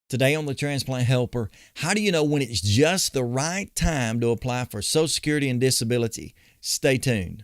Today on the Transplant Helper, how do you know when it's just the right time to apply for Social Security and disability? Stay tuned.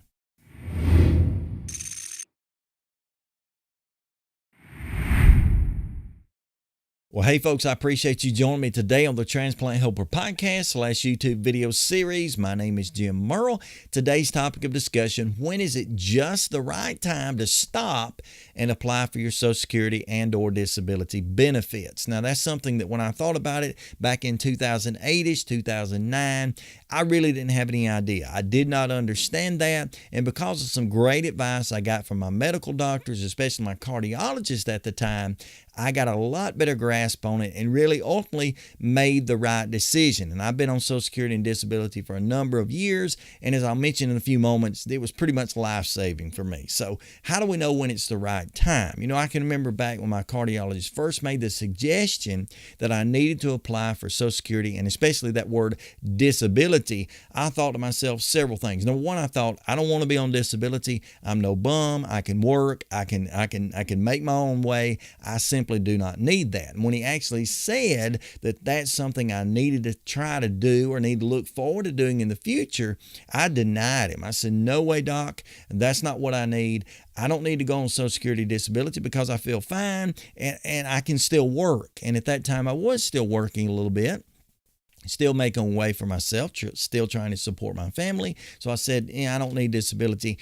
Well, hey folks, I appreciate you joining me today on the Transplant Helper podcast / YouTube video series. My name is Jim Merle. Today's topic of discussion: when is it just the right time to stop and apply for your Social Security and or disability benefits? Now, that's something that when I thought about it back in 2008-ish, 2009, I really didn't have any idea. I did not understand that. And because of some great advice I got from my medical doctors, especially my cardiologist at the time, I got a lot better grasp on it and really ultimately made the right decision. And I've been on Social Security and disability for a number of years. And as I'll mention in a few moments, it was pretty much life-saving for me. So how do we know when it's the right time? You know, I can remember back when my cardiologist first made the suggestion that I needed to apply for Social Security, and especially that word disability. I thought to myself several things. Number one, I thought, I don't want to be on disability. I'm no bum. I can work. I can make my own way. I simply do not need that. And when he actually said that that's something I needed to try to do or need to look forward to doing in the future, I denied him. I said, no way, doc. That's not what I need. I don't need to go on Social Security disability because I feel fine and I can still work. And at that time, I was still working a little bit. Still making a way for myself, still trying to support my family. So I said, I don't need disability.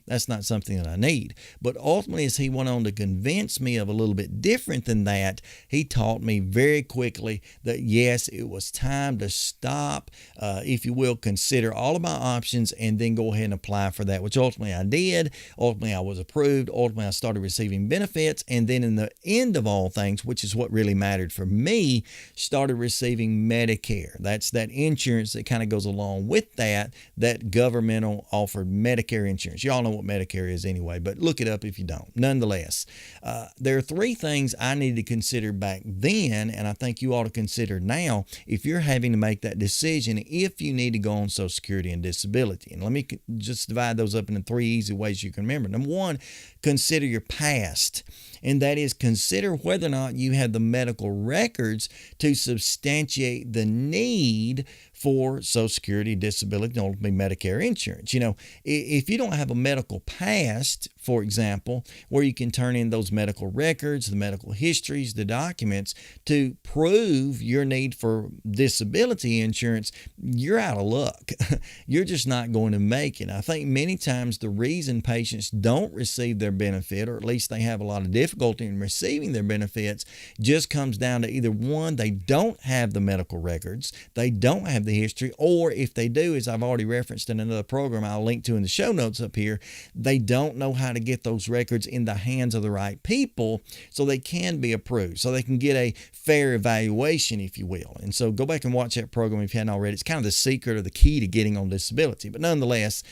That's not something that I need. But ultimately, as he went on to convince me of a little bit different than that, he taught me very quickly that yes, it was time to stop, if you will, consider all of my options and then go ahead and apply for that, which ultimately I did. Ultimately, I was approved. Ultimately, I started receiving benefits. And then in the end of all things, which is what really mattered for me, started receiving Medicare. That's that insurance that kind of goes along with that governmental offered Medicare insurance. Y'all know what Medicare is anyway, but look it up if you don't. Nonetheless, there are three things I needed to consider back then, and I think you ought to consider now if you're having to make that decision if you need to go on Social Security and disability. And let me just divide those up into three easy ways you can remember. Number one, consider your past. And that is, consider whether or not you have the medical records to substantiate the need for Social Security, disability, and ultimately Medicare insurance. You know, if you don't have a medical past, for example, where you can turn in those medical records, the medical histories, the documents to prove your need for disability insurance, you're out of luck. You're just not going to make it. I think many times the reason patients don't receive their benefit, or at least they have a lot of difficulty in receiving their benefits, just comes down to either one, they don't have the medical records, they don't have the history, or if they do, as I've already referenced in another program I'll link to in the show notes up here, they don't know how to get those records in the hands of the right people so they can be approved, so they can get a fair evaluation, if you will. And so go back and watch that program if you hadn't already. It's kind of the secret or the key to getting on disability. But nonetheless,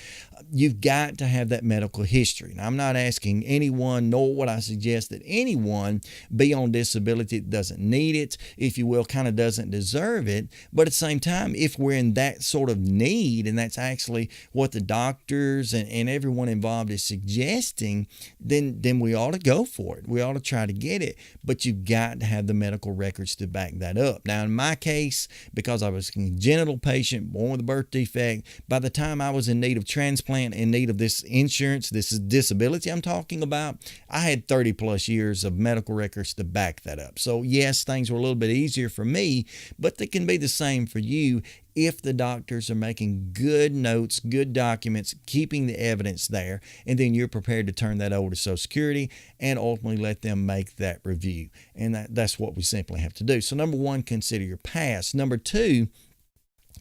you've got to have that medical history. Now, I'm not asking anyone, nor would I suggest that anyone be on disability that doesn't need it, if you will, kind of doesn't deserve it. But at the same time, if we're in that sort of need, and that's actually what the doctors and everyone involved is suggesting, then we ought to go for it. We ought to try to get it. But you've got to have the medical records to back that up. Now, in my case, because I was a congenital patient, born with a birth defect, by the time I was in need of transplant, in need of this insurance, this is disability I'm talking about, I had 30 plus years of medical records to back that up. So yes, things were a little bit easier for me, but they can be the same for you if the doctors are making good notes, good documents, keeping the evidence there, and then you're prepared to turn that over to Social Security and ultimately let them make that review. And that's what we simply have to do. So number one, consider your past. Number two,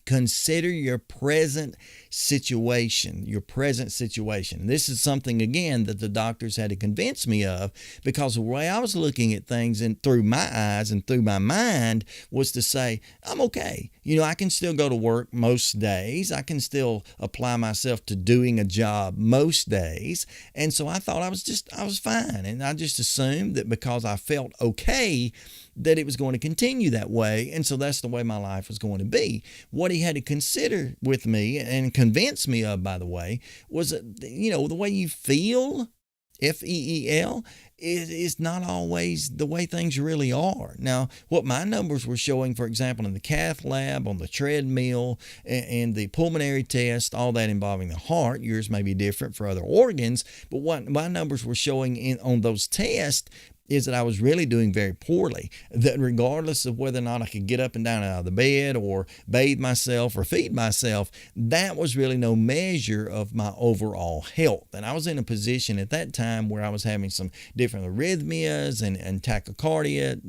consider your present situation, And this is something, again, that the doctors had to convince me of, because the way I was looking at things and through my eyes and through my mind was to say, I'm okay. You know, I can still go to work most days. I can still apply myself to doing a job most days. And so I thought I was fine. And I just assumed that because I felt okay, that it was going to continue that way. And so that's the way my life was going to be. What he had to consider with me and convince me of, by the way, was that, you know, the way you feel FEEL, is not always the way things really are. Now, what my numbers were showing, for example, in the cath lab, on the treadmill, and the pulmonary test, all that involving the heart, yours may be different for other organs, but what my numbers were showing on those tests is that I was really doing very poorly, that regardless of whether or not I could get up and down out of the bed or bathe myself or feed myself, that was really no measure of my overall health. And I was in a position at that time where I was having some different arrhythmias and tachycardia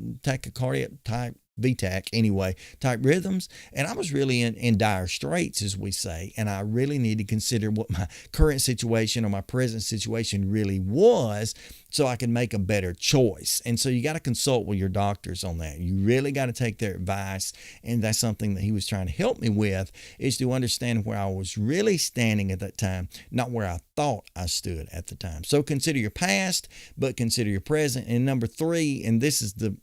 type VTAC anyway, type rhythms. And I was really in dire straits, as we say. And I really need to consider what my current situation or my present situation really was so I could make a better choice. And so you got to consult with your doctors on that. You really got to take their advice. And that's something that he was trying to help me with, is to understand where I was really standing at that time, not where I thought I stood at the time. So consider your past, but consider your present. And number three, and this is the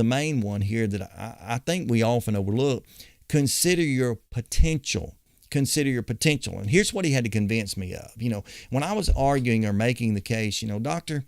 main one here that I think we often overlook: consider your potential. Consider your potential. And here's what he had to convince me of. When I was arguing or making the case, doctor,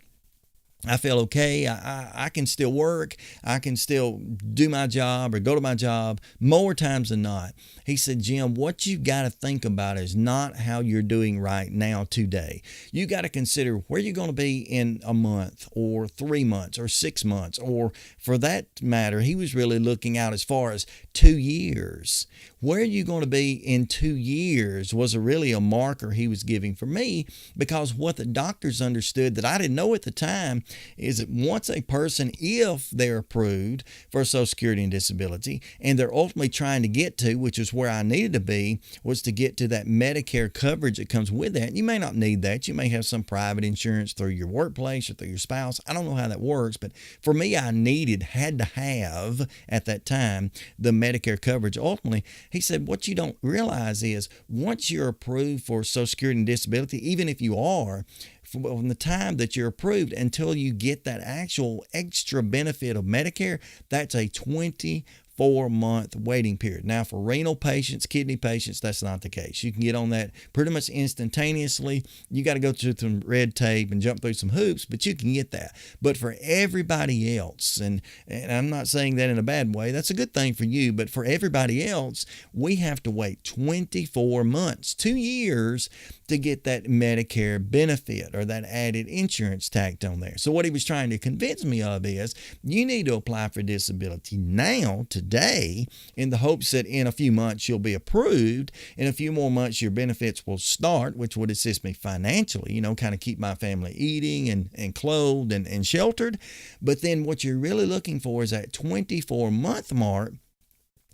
I feel okay. I can still work. I can still do my job or go to my job more times than not. He said, Jim, what you got to think about is not how you're doing right now today. You got to consider where you're going to be in a month or 3 months or 6 months, or for that matter, he was really looking out as far as 2 years. Where are you going to be in 2 years was really a marker he was giving for me, because what the doctors understood that I didn't know at the time is that once a person, if they're approved for Social Security and disability, and they're ultimately trying to get to, which is where I needed to be, was to get to that Medicare coverage that comes with that. You may not need that. You may have some private insurance through your workplace or through your spouse. I don't know how that works, but for me, I had to have at that time the Medicare coverage. Ultimately, he said, what you don't realize is once you're approved for Social Security and disability, even if you are, from the time that you're approved until you get that actual extra benefit of Medicare, that's a 24-month waiting period. Now, for renal patients, kidney patients, that's not the case. You can get on that pretty much instantaneously. You got to go through some red tape and jump through some hoops, but you can get that. But for everybody else, and I'm not saying that in a bad way, that's a good thing for you, but for everybody else, we have to wait 24 months, 2 years, to get that Medicare benefit or that added insurance tacked on there. So what he was trying to convince me of is you need to apply for disability now, today, in the hopes that in a few months you'll be approved. In a few more months your benefits will start, which would assist me financially, kind of keep my family eating and clothed and sheltered. But then what you're really looking for is that 24-month mark,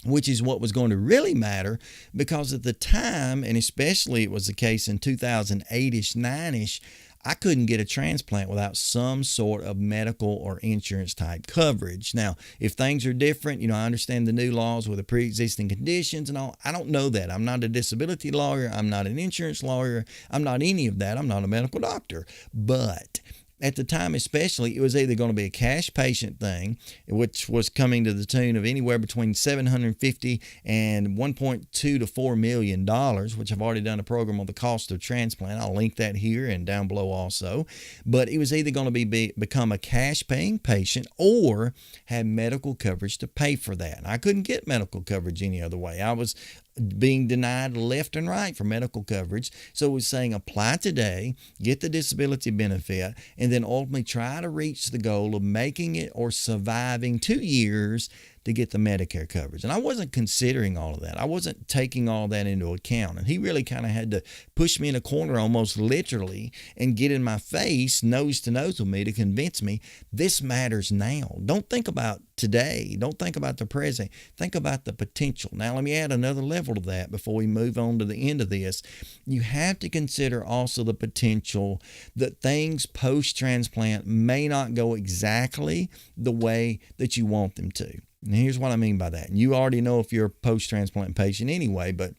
which is what was going to really matter, because at the time, and especially it was the case in 2008-ish, 9-ish, I couldn't get a transplant without some sort of medical or insurance type coverage. Now, if things are different, I understand the new laws with the pre-existing conditions and all. I don't know that. I'm not a disability lawyer. I'm not an insurance lawyer. I'm not any of that. I'm not a medical doctor. But at the time especially, it was either going to be a cash patient thing, which was coming to the tune of anywhere between $750 and $1.2 to $4 million, which I've already done a program on the cost of transplant. I'll link that here and down below also. But it was either going to become a cash paying patient or have medical coverage to pay for that. And I couldn't get medical coverage any other way. I was being denied left and right for medical coverage. So it was saying apply today, get the disability benefit, and then ultimately try to reach the goal of making it or surviving 2 years to get the Medicare coverage. And I wasn't considering all of that. I wasn't taking all that into account. And he really kind of had to push me in a corner almost literally and get in my face, nose to nose with me, to convince me this matters now. Don't think about today. Don't think about the present. Think about the potential. Now, let me add another level to that before we move on to the end of this. You have to consider also the potential that things post-transplant may not go exactly the way that you want them to. And here's what I mean by that. And you already know if you're a post-transplant patient anyway, but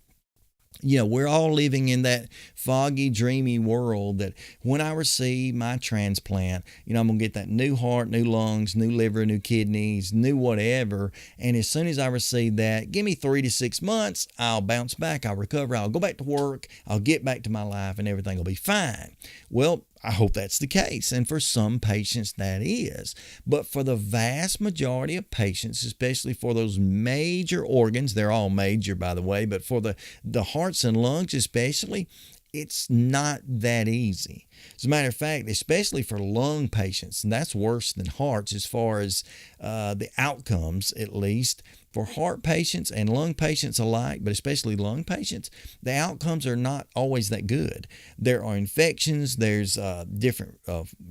we're all living in that foggy, dreamy world that when I receive my transplant, I'm going to get that new heart, new lungs, new liver, new kidneys, new whatever. And as soon as I receive that, give me 3 to 6 months, I'll bounce back, I'll recover, I'll go back to work, I'll get back to my life, and everything will be fine. Well, I hope that's the case. And for some patients, that is. But for the vast majority of patients, especially for those major organs, they're all major, by the way, but for the hearts and lungs especially, it's not that easy. As a matter of fact, especially for lung patients, and that's worse than hearts as far as the outcomes, at least. For heart patients and lung patients alike, but especially lung patients, the outcomes are not always that good. There are infections. There's different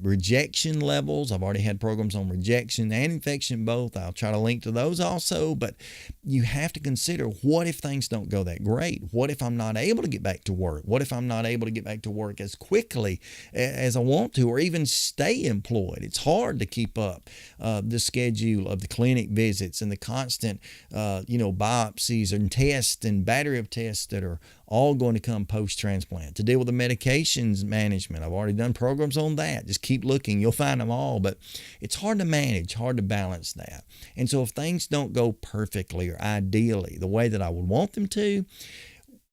rejection levels. I've already had programs on rejection and infection both. I'll try to link to those also. But you have to consider, what if things don't go that great? What if I'm not able to get back to work? What if I'm not able to get back to work as quickly as I want to, or even stay employed? It's hard to keep up the schedule of the clinic visits and the constant biopsies and tests and battery of tests that are all going to come post-transplant. To deal with the medications management, I've already done programs on that. Just keep looking. You'll find them all. But it's hard to manage, hard to balance that. And so if things don't go perfectly or ideally the way that I would want them to,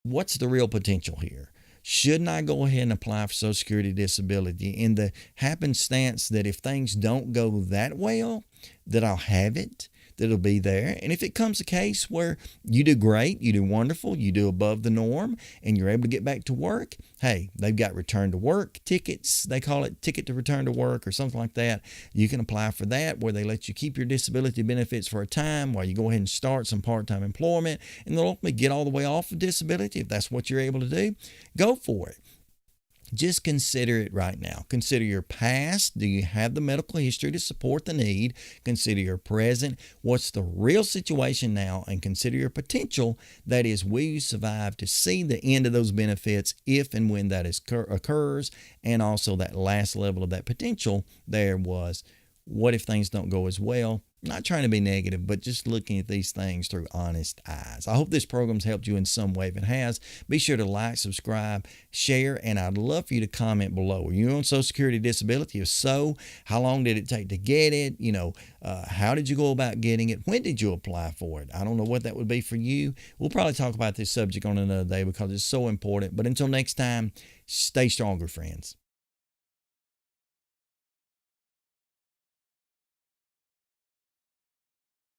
what's the real potential here? Shouldn't I go ahead and apply for Social Security disability in the happenstance that if things don't go that well, that I'll have it, that it'll be there? And if it comes a case where you do great, you do wonderful, you do above the norm, and you're able to get back to work, hey, they've got return to work tickets. They call it ticket to return to work or something like that. You can apply for that, where they let you keep your disability benefits for a time while you go ahead and start some part-time employment, and they'll ultimately get all the way off of disability. If that's what you're able to do, go for it. Just consider it right now. Consider your past. Do you have the medical history to support the need? Consider your present. What's the real situation now? And consider your potential. That is, will you survive to see the end of those benefits if and when that occurs? And also that last level of that potential there was, what if things don't go as well? Not trying to be negative, but just looking at these things through honest eyes. I hope this program's helped you in some way. If it has, be sure to like, subscribe, share, and I'd love for you to comment below. Are you on Social Security disability? If so, how long did it take to get it? How did you go about getting it? When did you apply for it? I don't know what that would be for you. We'll probably talk about this subject on another day because it's so important. But until next time, stay stronger, friends.